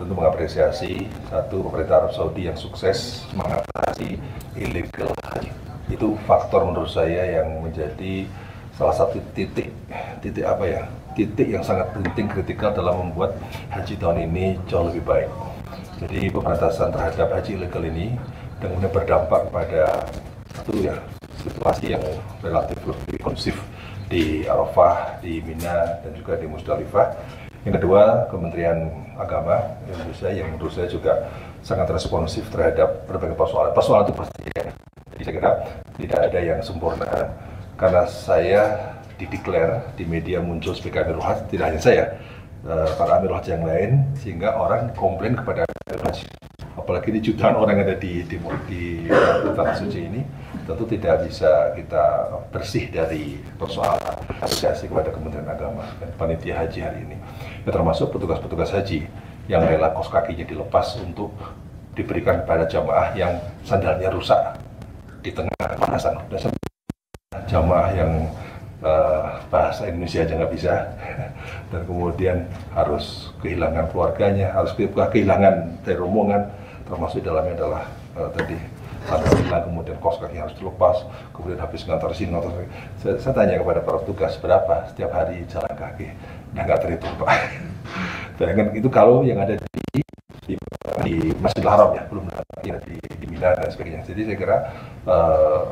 tentu mengapresiasi satu pemerintah Arab Saudi yang sukses mengatasi illegal haji. Itu faktor menurut saya yang menjadi salah satu titik yang sangat penting kritikal dalam membuat haji tahun ini jauh lebih baik. Jadi pemberantasan terhadap haji ilegal ini dan kemudian berdampak pada situasi yang relatif lebih kondusif di Arafah, di Mina, dan juga di Musdalifah. Yang kedua, Kementerian Agama Indonesia yang menurut saya juga sangat responsif terhadap berbagai persoalan. Persoalan itu pasti ya. Jadi saya kira tidak ada yang sempurna. Karena saya dideklar di media muncul sebagai Amirul Hajj, tidak hanya saya, para Amirul Hajj yang lain, sehingga orang komplain kepada Amirul Hajj. Apalagi di jutaan orang yang ada di Tanah Suci ini, tentu tidak bisa kita bersih dari persoalan asosiasi kepada Kementerian Agama dan panitia haji hari ini. Ya, termasuk petugas-petugas haji yang rela kos kakinya dilepas untuk diberikan kepada jamaah yang sandalnya rusak di tengah pemanasan. Jamaah yang bahasa Indonesia aja nggak bisa, dan kemudian harus kehilangan keluarganya, harus kehilangan dari rombongan, termasuk dalamnya adalah tadi sandal hilang, kemudian kos kaki harus dilepas, kemudian habis ngantar sini. Saya tanya kepada para petugas, berapa setiap hari jalan kaki? Nah, nggak terhitung, Pak. Bayangkan itu kalau yang ada di Masjidil Haram ya, belum lagi di Mina dan sebagainya. Jadi saya kira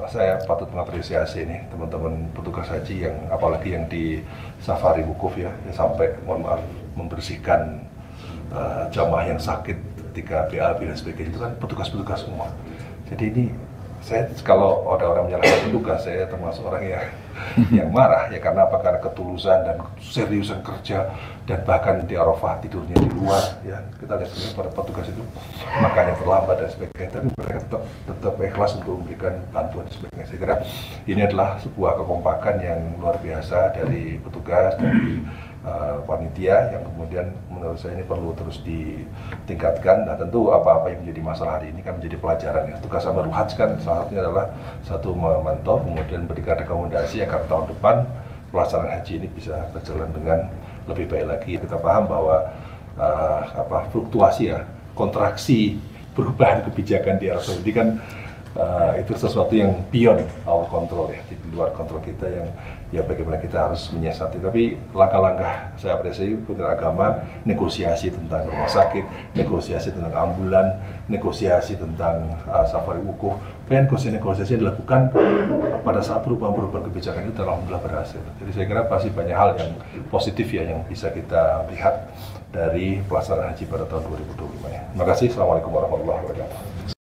saya patut mengapresiasi ini teman-teman petugas haji yang apalagi yang di safari wukuf ya sampai mohon maaf membersihkan jamaah yang sakit ketika BAB dan sebagainya, itu kan petugas-petugas semua. Jadi ini saya kalau ada orang menyalahkan petugas, saya termasuk orang yang marah ya, karena apa? Karena ketulusan dan seriusan kerja, dan bahkan di Arafah tidurnya di luar ya. Kita lihat sendiri pada petugas itu makanya terlambat dan sebagainya, tapi mereka tetap ikhlas untuk memberikan bantuan dan sebagainya. Saya kira ini adalah sebuah kekompakan yang luar biasa dari petugas, dari panitia, yang kemudian menurut saya ini perlu terus ditingkatkan. Nah, tentu apa-apa yang menjadi masalah hari ini kan menjadi pelajaran ya. Tugas Amirul Hajj kan salah satunya adalah satu memantau, kemudian berikan rekomendasi agar tahun depan pelaksanaan haji ini bisa berjalan dengan lebih baik lagi. Kita paham bahwa fluktuasi ya, kontraksi perubahan kebijakan di Arab Saudi kan itu sesuatu yang beyond our control ya, di luar kontrol kita, yang ya bagaimana kita harus menyiasati. Tapi langkah-langkah saya apresiasi Kementerian Agama, negosiasi tentang rumah sakit, negosiasi tentang ambulan, negosiasi tentang safari wukuf, dan negosiasi yang dilakukan pada saat perubahan-perubahan kebijakan itu alhamdulillah berhasil. Jadi saya kira pasti banyak hal yang positif ya yang bisa kita lihat dari pelaksanaan haji pada tahun 2025 ya. Terima kasih. Assalamualaikum warahmatullahi wabarakatuh.